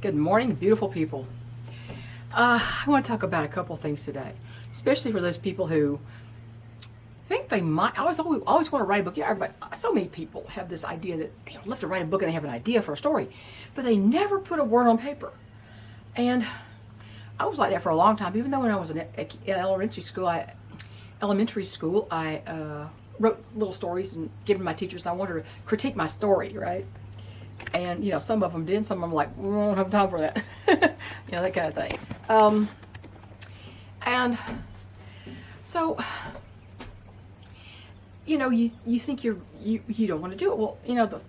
Good morning, beautiful people. I want to talk about a couple things today, especially for those people who think they might. I always want to write a book. Yeah, but so many people have this idea that they love to write a book and they have an idea for a story, but they never put a word on paper. And I was like that for a long time. Even though when I was in elementary school, I wrote little stories and given my teachers. I wanted to critique my story, right? And, some of them did. Some of them were like, we don't have time for that. That kind of thing. And so, you think you don't want to do it. Well,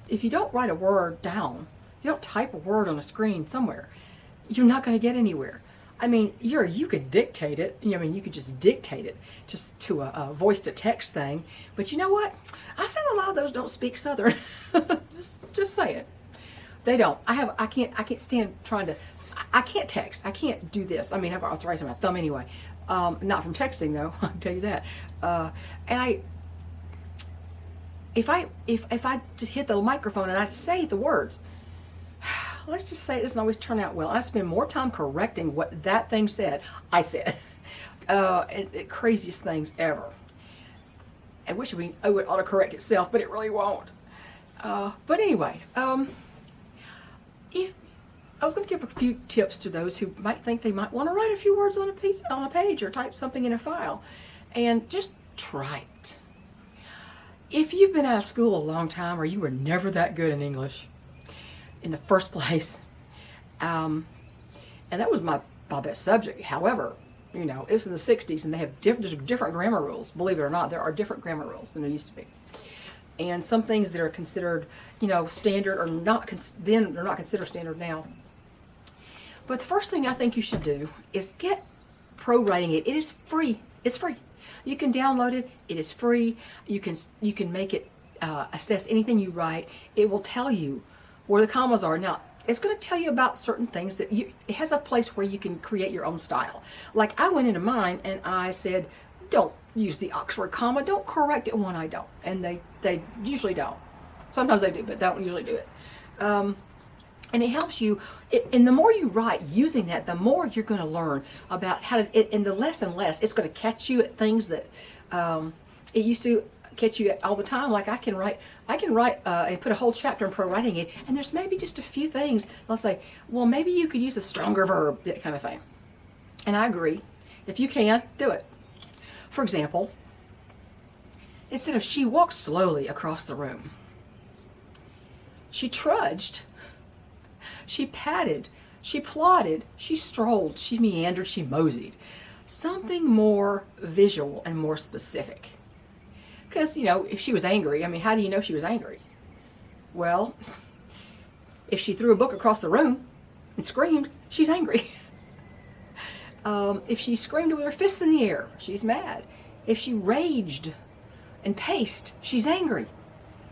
if you don't write a word down, you don't type a word on a screen somewhere, you're not going to get anywhere. I mean, you could dictate it. You could just dictate it just to a voice-to-text thing. But you know what? I found a lot of those don't speak Southern. just say it. They don't. I can't stand trying to. I can't text. I can't do this. I mean, I have arthritis in my thumb anyway. Not from texting though. I can tell you that. And if I just hit the microphone and I say the words, let's just say it doesn't always turn out well. I spend more time correcting what that thing said. I said, craziest things ever. I wish it would autocorrect itself, but it really won't. But anyway, if I was going to give a few tips to those who might think they might want to write a few words on a page or type something in a file, and just try it. If you've been out of school a long time or you were never that good in English in the first place, and that was my best subject. However, it's in the 60s and they have different grammar rules. Believe it or not, there are different grammar rules than there used to be. And some things that are considered, standard or not, then they're not considered standard now. But the first thing I think you should do is get Pro Writing Aid. It is free. It's free. You can download it. It is free. You can make it assess anything you write. It will tell you where the commas are. Now, it's going to tell you about certain things that it has a place where you can create your own style. Like I went into mine and I said, don't use the Oxford comma. Don't correct it when I don't. And they usually don't. Sometimes they do, but they don't usually do it. And it helps you. And the more you write using that, the more you're going to learn about how to, and the less and less, it's going to catch you at things that it used to catch you at all the time. Like I can write and put a whole chapter in Pro Writing Aid, and there's maybe just a few things. Let's say, well, maybe you could use a stronger verb, that kind of thing. And I agree. If you can, do it. For example, instead of she walked slowly across the room, she trudged, she padded, she plodded, she strolled, she meandered, she moseyed. Something more visual and more specific. Because, if she was angry, how do you know she was angry? Well, if she threw a book across the room and screamed, she's angry. If she screamed with her fists in the air, she's mad. If she raged and paced, she's angry.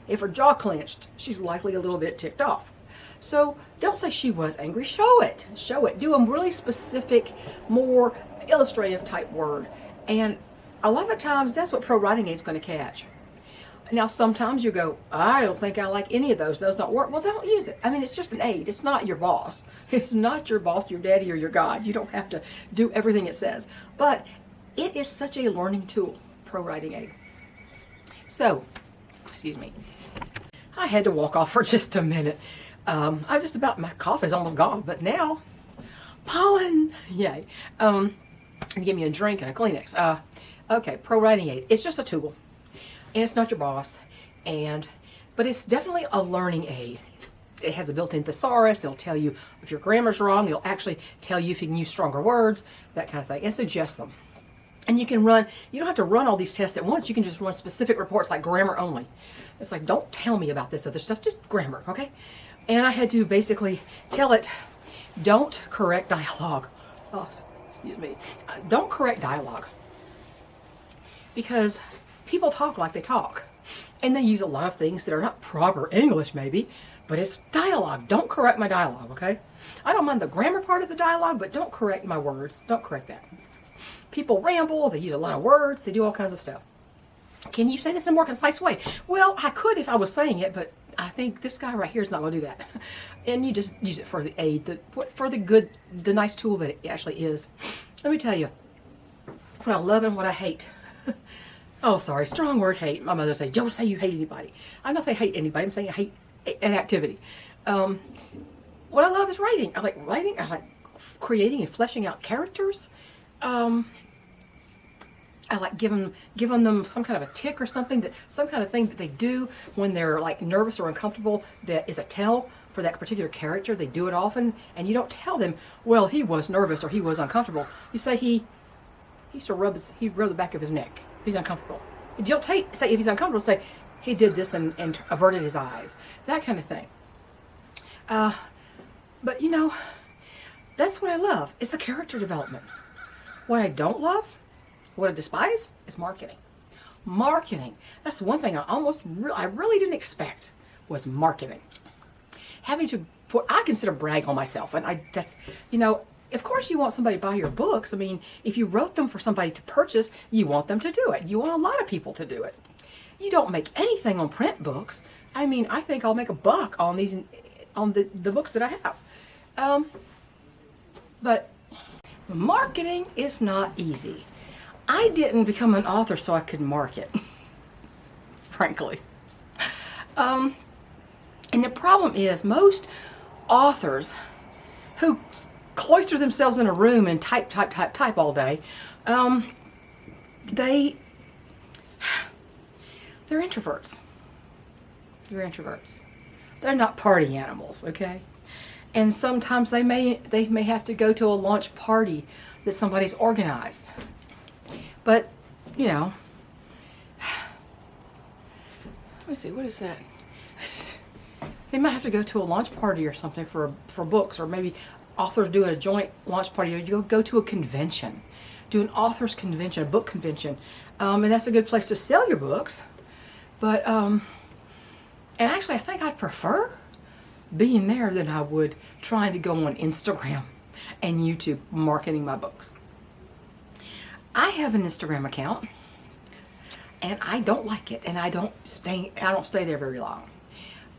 If her jaw clenched, she's likely a little bit ticked off. So don't say she was angry. Show it. Show it. Do a really specific, more illustrative type word. And a lot of the times, that's what Pro Writing Aid is going to catch. Now, sometimes you go, I don't think I like any of those. Those don't work. Well, don't use it. It's just an aid. It's not your boss. It's not your boss, your daddy, or your God. You don't have to do everything it says. But it is such a learning tool, Pro Writing Aid. So, excuse me. I had to walk off for just a minute. My cough is almost gone. But now, pollen. Yay. And give me a drink and a Kleenex. Okay, Pro Writing Aid. It's just a tool. And it's not your boss, but it's definitely a learning aid. It has a built-in thesaurus. It'll tell you if your grammar's wrong. It'll actually tell you if you can use stronger words, that kind of thing, and suggest them. And you don't have to run all these tests at once. You can just run specific reports like grammar only. It's like, don't tell me about this other stuff, just grammar, okay? And I had to basically tell it, don't correct dialogue. Oh, excuse me. Don't correct dialogue. Because people talk like they talk, and they use a lot of things that are not proper English maybe, but it's dialogue. Don't correct my dialogue, okay? I don't mind the grammar part of the dialogue, but don't correct my words. Don't correct that. People ramble, they use a lot of words, they do all kinds of stuff. Can you say this in a more concise way? Well, I could if I was saying it, but I think this guy right here is not going to do that. And you just use it for the aid, for the good, the nice tool that it actually is. Let me tell you what I love and what I hate. Oh, sorry, strong word, hate. My mother said, don't say you hate anybody. I'm not saying hate anybody, I'm saying I hate an activity. What I love is writing. I like writing, I like creating and fleshing out characters. I like giving them some kind of a tick or something, some kind of thing that they do when they're like nervous or uncomfortable that is a tell for that particular character. They do it often, and you don't tell them, well, he was nervous or he was uncomfortable. You say he used to rubbed the back of his neck. He's uncomfortable. You don't say if he's uncomfortable, say he did this and averted his eyes. That kind of thing. But you know, that's what I love. It's the character development. What I don't love, what I despise, is marketing. Marketing. That's one thing I really didn't expect was marketing. Having to I consider brag on myself, and that's, you know, of course you want somebody to buy your books. I mean, if you wrote them for somebody to purchase, you want them to do it. You want a lot of people to do it. You don't make anything on print books. I mean, I think I'll make $1 on these, on the books that I have. But marketing is not easy. I didn't become an author so I could market, frankly. And the problem is most authors who cloister themselves in a room and type all day, they're introverts. They're introverts. They're not party animals, okay? And sometimes they may have to go to a launch party that somebody's organized. But, you know, let me see, what is that? They might have to go to a launch party or something for books, or maybe authors do a joint launch party, or you go to a convention, do an author's convention, a book convention, and that's a good place to sell your books. But and actually, I think I'd prefer being there than I would trying to go on Instagram and YouTube marketing my books. I have an Instagram account, and I don't like it, and I don't stay there very long.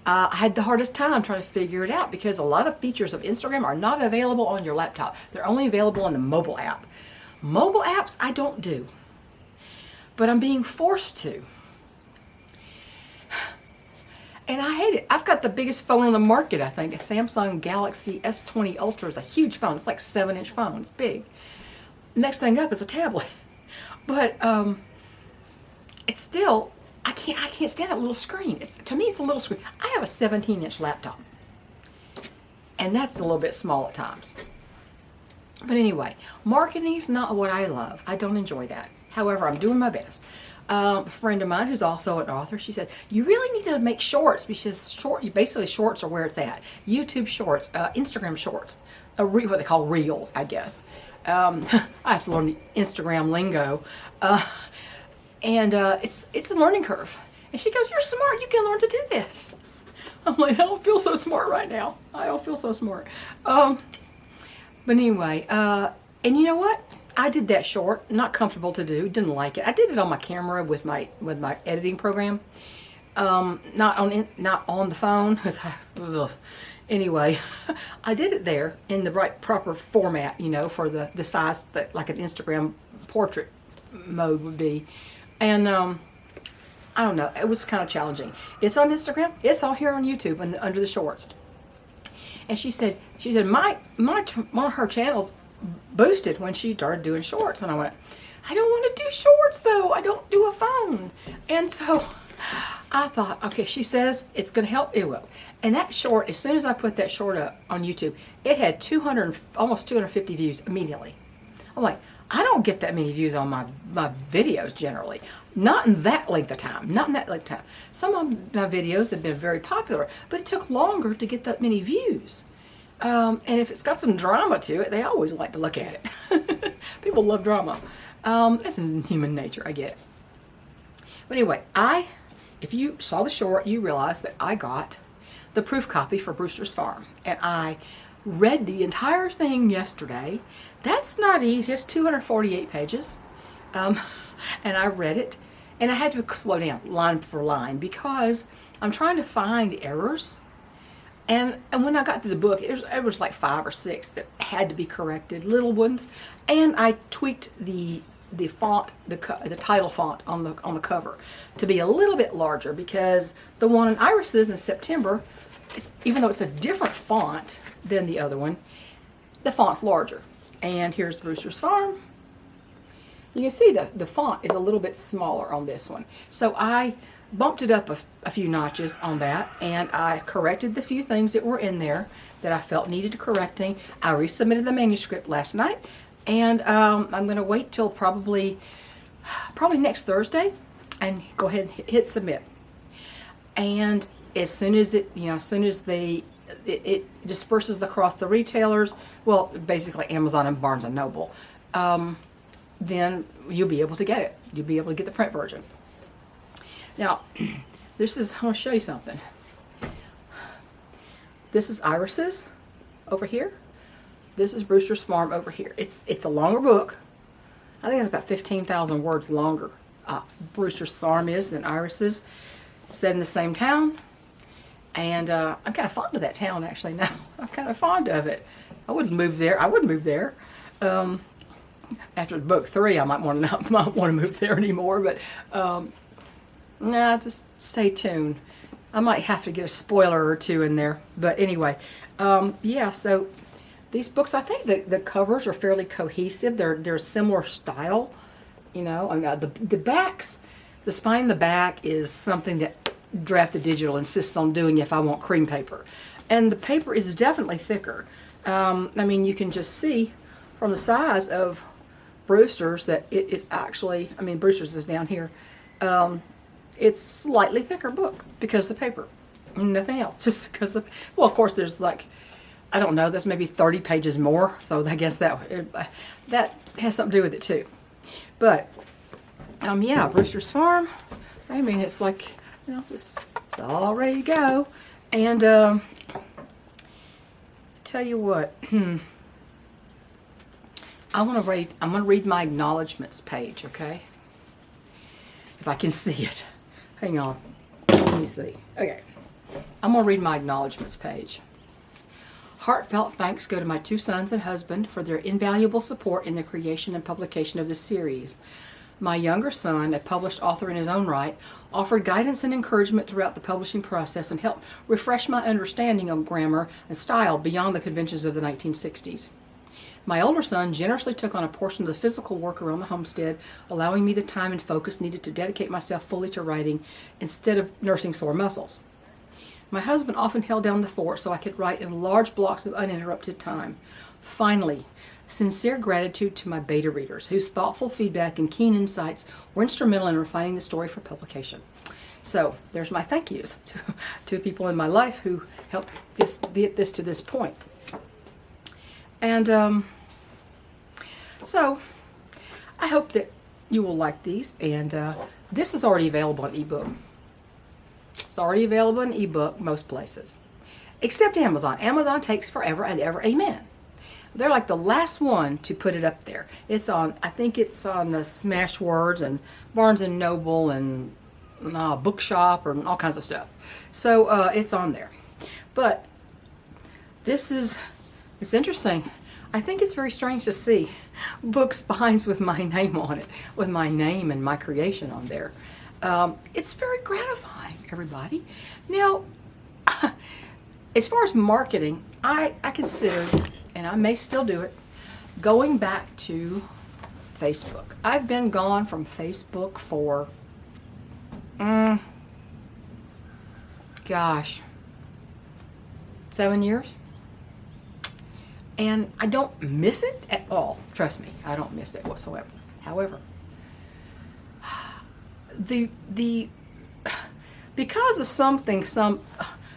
I had the hardest time trying to figure it out because a lot of features of Instagram are not available on your laptop. They're only available on the mobile app. Mobile apps I don't do, but I'm being forced to. And I hate it. I've got the biggest phone on the market, I think. A Samsung Galaxy S20 Ultra is a huge phone. It's like 7-inch phone. It's big. Next thing up is a tablet. But it's still, I can't stand that little screen. To me, it's a little screen. I have a 17-inch laptop, and that's a little bit small at times. But anyway, marketing's not what I love. I don't enjoy that. However, I'm doing my best. A friend of mine who's also an author, she said, you really need to make shorts, because basically shorts are where it's at. YouTube shorts, Instagram shorts, what they call reels, I guess. I have to learn the Instagram lingo. And it's a learning curve. And she goes, you're smart, you can learn to do this. I'm like, I don't feel so smart right now. I don't feel so smart. But anyway, and you know what? I did that short, not comfortable to do, didn't like it. I did it on my camera with my editing program. Not on the phone. Anyway, I did it there in the right proper format, you know, for the size that like an Instagram portrait mode would be. And I don't know, it was kind of challenging. It's on Instagram, it's all here on YouTube and under the shorts. And she said one of her channels boosted when she started doing shorts, and I went, I don't want to do shorts though. I don't do a phone. And so I thought, okay, she says it's going to help. It will. And that short, as soon as I put that short up on YouTube, it had almost 250 views immediately. I'm like, I don't get that many views on my videos generally. Not in that length of time. Not in that length of time. Some of my videos have been very popular, but it took longer to get that many views. And if it's got some drama to it, they always like to look at it. People love drama. That's in human nature, I get it. But anyway, if you saw the short, you realize that I got the proof copy for Brewster's Farm. And I read the entire thing yesterday. That's not easy. It's 248 pages. And I read it. And I had to slow down line for line because I'm trying to find errors. And when I got through the book, it was like 5 or 6 that had to be corrected, little ones. And I tweaked the font, the title font on the cover to be a little bit larger, because the one in Iris's in September, even though it's a different font than the other one, the font's larger. And here's Brewster's Farm. You can see the font is a little bit smaller on this one. So I bumped it up a few notches on that, and I corrected the few things that were in there that I felt needed correcting. I resubmitted the manuscript last night, and I'm going to wait till probably next Thursday and go ahead and hit submit. And as soon as it disperses across the retailers, well, basically Amazon and Barnes and Noble, then you'll be able to get it. You'll be able to get the print version. Now, I want to show you something. This is Iris's over here. This is Brewster's Farm over here. It's a longer book. I think it's about 15,000 words longer. Brewster's Farm is than Iris's. Set in the same town. And I'm kind of fond of that town actually now. I'm kind of fond of it. I wouldn't move there. I wouldn't move there. After book 3, I might not want to move there anymore. But nah, just stay tuned. I might have to get a spoiler or 2 in there. But anyway, yeah. So these books, I think the covers are fairly cohesive. They're a similar style. You know, I mean, the backs, the spine in the back is something that Drafted Digital insists on doing if I want cream paper. And the paper is definitely thicker. I mean, you can just see from the size of Brewster's that it is actually, I mean, Brewster's is down here. It's slightly thicker book because of the paper. Nothing else. Just because well, of course, there's like, I don't know, there's maybe 30 pages more. So I guess that has something to do with it too. But, yeah, Brewster's Farm. I mean, it's like, you know, it's all ready to go. And tell you what, I'm gonna read my acknowledgments page, okay? If I can see it. Hang on. Let me see. Okay. I'm gonna read my acknowledgments page. Heartfelt thanks go to my 2 sons and husband for their invaluable support in the creation and publication of this series. My younger son, a published author in his own right, offered guidance and encouragement throughout the publishing process and helped refresh my understanding of grammar and style beyond the conventions of the 1960s. My older son generously took on a portion of the physical work around the homestead, allowing me the time and focus needed to dedicate myself fully to writing instead of nursing sore muscles. My husband often held down the fort so I could write in large blocks of uninterrupted time. Finally, sincere gratitude to my beta readers, whose thoughtful feedback and keen insights were instrumental in refining the story for publication. So there's my thank yous to people in my life who helped get this to this point. And so I hope that you will like these. And this is already available in ebook. It's already available in ebook most places, except Amazon. Amazon takes forever and ever. Amen. They're like the last one to put it up there. It's on, I think it's on the Smashwords and Barnes and Noble and Bookshop and all kinds of stuff. So it's on there. But it's interesting. I think it's very strange to see books behind with my name on it, with my name and my creation on there. It's very gratifying, everybody. Now, as far as marketing, I considered, and I may still do it, going back to Facebook. I've been gone from Facebook for, gosh, 7 years. And I don't miss it at all. Trust me, I don't miss it whatsoever. However, because of something that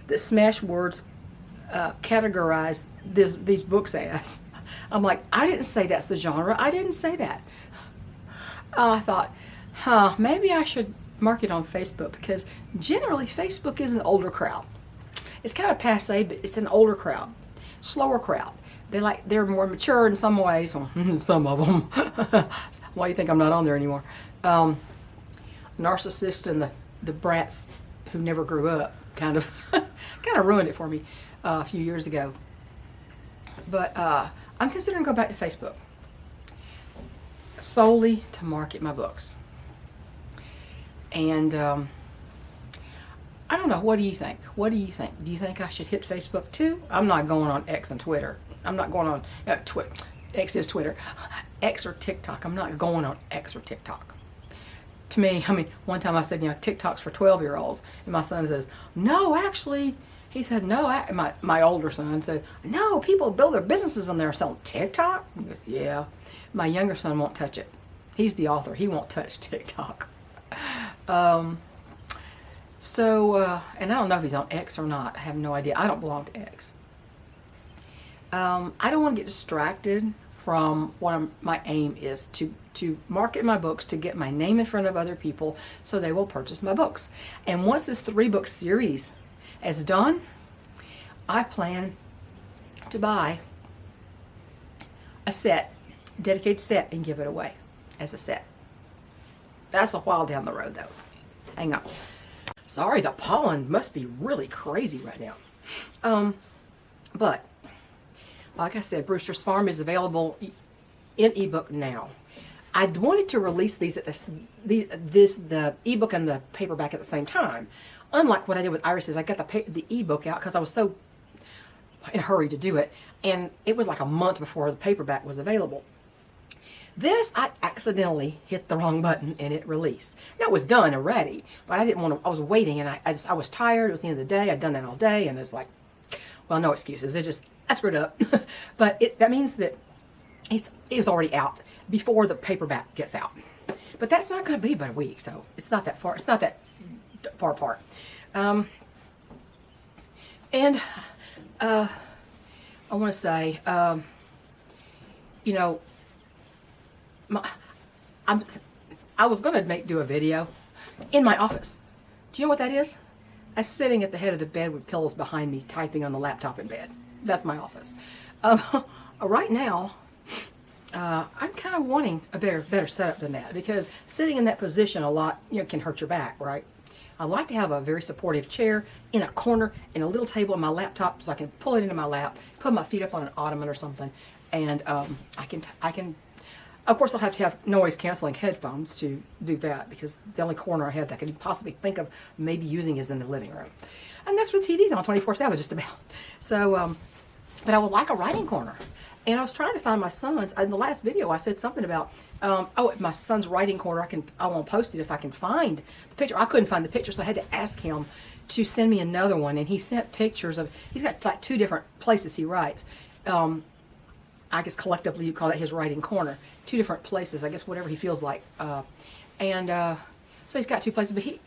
Smashwords categorized these books as, I'm like, I didn't say that's the genre. I didn't say that. I thought, maybe I should market on Facebook, because generally Facebook is an older crowd. It's kind of passe, but it's an older crowd, slower crowd. They're more mature in some ways. Well, some of them. Why do you think I'm not on there anymore? Narcissists and the brats who never grew up kind of kind of ruined it for me a few years ago. But I'm considering going back to Facebook solely to market my books. And I don't know. What do you think? What do you think? Do you think I should hit Facebook too? I'm not going on X and Twitter. I'm not going on X is Twitter. X or TikTok. I'm not going on X or TikTok. To me, I mean, one time I said, TikTok's for 12-year-olds. And my son says, no, actually, he said, no, my older son said, no, people build their businesses on there selling TikTok. He goes, yeah. My younger son won't touch it. He's the author. He won't touch TikTok. And I don't know if he's on X or not. I have no idea. I don't belong to X. I don't want to get distracted from what my aim is to market my books, to get my name in front of other people so they will purchase my books. And once this 3-book series is done, I plan to buy a dedicated set, and give it away as a set. That's a while down the road though. Hang on. Sorry, the pollen must be really crazy right now. But like I said, Brewster's Farm is available in ebook now. I wanted to release these at the ebook and the paperback at the same time. Unlike what I did with Iris's, I got the ebook out because I was so in a hurry to do it, and it was like a month before the paperback was available. This, I accidentally hit the wrong button and it released. Now it was done already, but I didn't want to, I was waiting, and I was tired. It was the end of the day. I'd done that all day, and it's like, well, no excuses. I screwed up. But that means that it was already out before the paperback gets out. But that's not going to be but a week, so it's not that far. It's not that far apart. And I want to say, I was going to do a video in my office. Do you know what that is? I'm sitting at the head of the bed with pillows behind me, typing on the laptop in bed. That's my office. Right now, I'm kind of wanting a better setup than that, because sitting in that position a lot, can hurt your back, right? I like to have a very supportive chair in a corner and a little table on my laptop so I can pull it into my lap, put my feet up on an ottoman or something, and I can. Of course, I'll have to have noise-canceling headphones to do that, because the only corner I have that I could possibly think of maybe using is in the living room. And that's what TV's on 24/7 just about. So, but I would like a writing corner. And I was trying to find my son's, in the last video I said something about, my son's writing corner, I won't post it if I can find the picture. I couldn't find the picture, so I had to ask him to send me another one. And he sent pictures of, he's got like 2 different places he writes. I guess collectively you call that his writing corner. 2 different places, I guess, whatever he feels like. So he's got 2 places, but he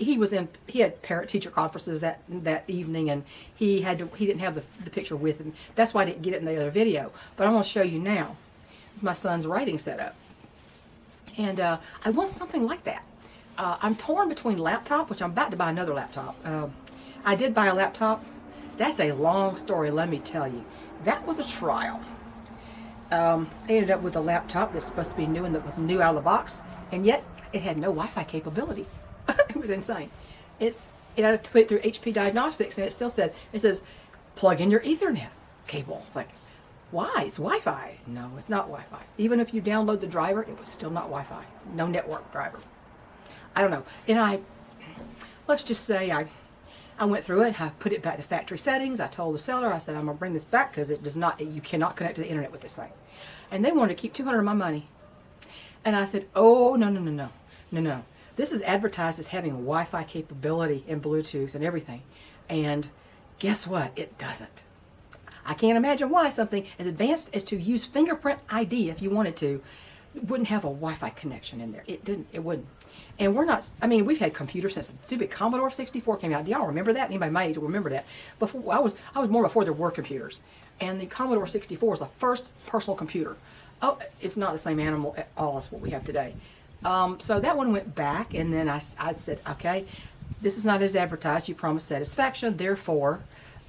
had parent teacher conferences that evening, and he didn't have the picture with him. That's why I didn't get it in the other video. But I'm going to show you now. This is my son's writing setup, and I want something like that. I'm torn between laptop, which I'm about to buy another laptop. I did buy a laptop. That's a long story, let me tell you. That was a trial. I ended up with a laptop that's supposed to be new and that was new out of the box, and yet it had no Wi-Fi capability. It was insane. It had to put it through HP Diagnostics, and it says, plug in your Ethernet cable. It's like, why? It's Wi-Fi. No, it's not Wi-Fi. Even if you download the driver, it was still not Wi-Fi. No network driver. I don't know. And let's just say I went through it, I put it back to factory settings. I told the seller, I said, I'm going to bring this back because you cannot connect to the internet with this thing. And they wanted to keep $200 of my money. And I said, oh, no. This is advertised as having Wi-Fi capability and Bluetooth and everything. And guess what? It doesn't. I can't imagine why something as advanced as to use fingerprint ID, if you wanted to, wouldn't have a Wi-Fi connection in there. It wouldn't. And we've had computers since the stupid Commodore 64 came out. Do y'all remember that? Anybody my age will remember that. Before I was more before there were computers. And the Commodore 64 was the first personal computer. Oh, it's not the same animal at all as what we have today. So that one went back, and then I said, okay, this is not as advertised. You promised satisfaction. Therefore,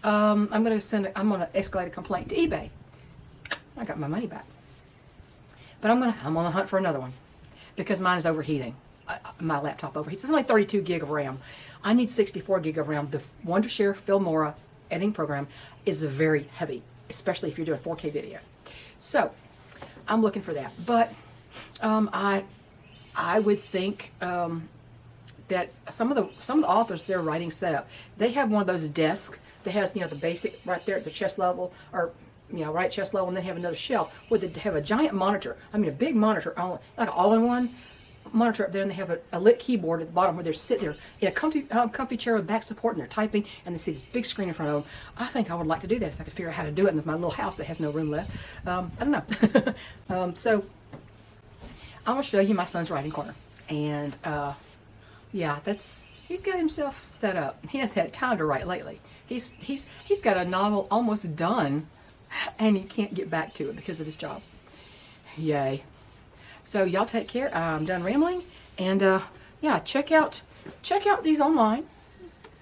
I'm going to escalate a complaint to eBay. I got my money back. But I'm on the hunt for another one because mine is overheating. my laptop over. He says only 32 gig of RAM. I need 64 gig of RAM. The Wondershare Filmora editing program is very heavy, especially if you're doing 4K video. So I'm looking for that. But I would think that some of the authors, their writing setup, they have one of those desks that has, you know, the basic right there at the chest level, or, you know, right at chest level, and then have another shelf where they have a giant monitor. I mean, a big monitor, like an all-in-one monitor up there, and they have a lit keyboard at the bottom where they're sitting there in a comfy chair with back support, and they're typing, and they see this big screen in front of them. I think I would like to do that if I could figure out how to do it in my little house that has no room left. I don't know. So I'm going to show you my son's writing corner. And yeah, he's got himself set up. He hasn't had time to write lately. He's got a novel almost done, and he can't get back to it because of his job. Yay. So y'all take care. I'm done rambling, and yeah, check out these online.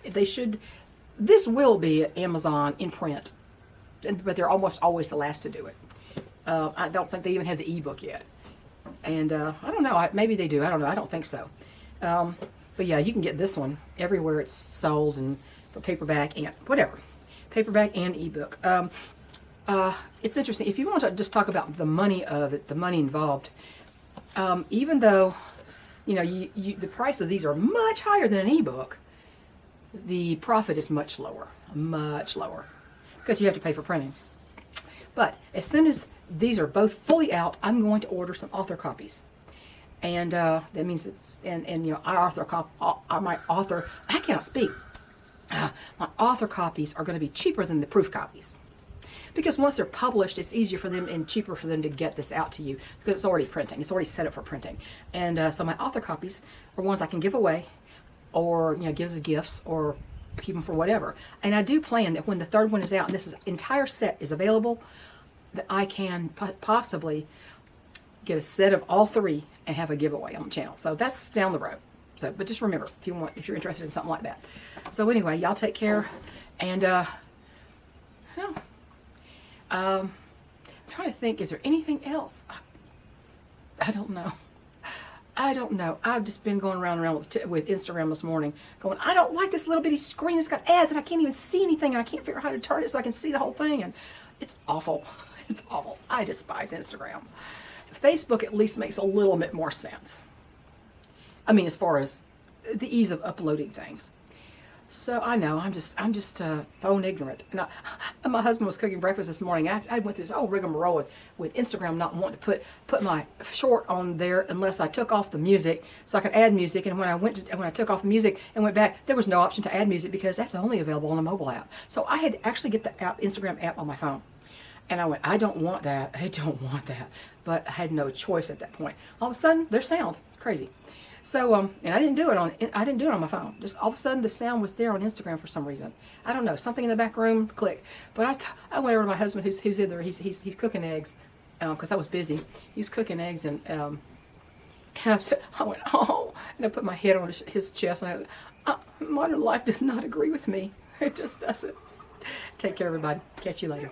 This will be at Amazon in print, but they're almost always the last to do it. I don't think they even have the ebook yet, and I don't know. Maybe they do. I don't know. I don't think so. But yeah, you can get this one everywhere it's sold, and for paperback and whatever, paperback and ebook. It's interesting. If you want to just talk about the money of it, the money involved. Even though, you know, the price of these are much higher than an ebook, the profit is much lower, because you have to pay for printing. But as soon as these are both fully out, I'm going to order some author copies, and that means that, and you know, my author, I cannot speak. My author copies are going to be cheaper than the proof copies. Because once they're published, it's easier for them and cheaper for them to get this out to you because it's already printing. It's already set up for printing. And so my author copies are ones I can give away, or, you know, give as gifts, or keep them for whatever. And I do plan that when the third one is out and this entire set is available, that I can possibly get a set of all three and have a giveaway on the channel. So that's down the road. So, but just remember, if you're interested in something like that. So anyway, y'all take care, and I'm trying to think, is there anything else? I don't know. I've just been going around with Instagram this morning going, I don't like this little bitty screen. It's got ads and I can't even see anything, and I can't figure out how to turn it so I can see the whole thing, and it's awful. It's awful. I despise Instagram. Facebook at least makes a little bit more sense. I mean, as far as the ease of uploading things. So I know I'm just phone ignorant. And my husband was cooking breakfast this morning. I went through this whole rigmarole with Instagram not wanting to put my short on there unless I took off the music, so I could add music. And when I took off the music and went back, there was no option to add music because that's only available on a mobile app. So I had to actually get the Instagram app on my phone. And I went, I don't want that. I don't want that. But I had no choice at that point. All of a sudden, there's sound. Crazy. So, and I didn't do it on my phone. Just all of a sudden, the sound was there on Instagram for some reason. I don't know, something in the back room, click. But I went over to my husband, who's in there. He's cooking eggs, because I was busy. He's cooking eggs, and I went, oh, and I put my head on his chest, and I went, modern life does not agree with me. It just doesn't. Take care, everybody. Catch you later.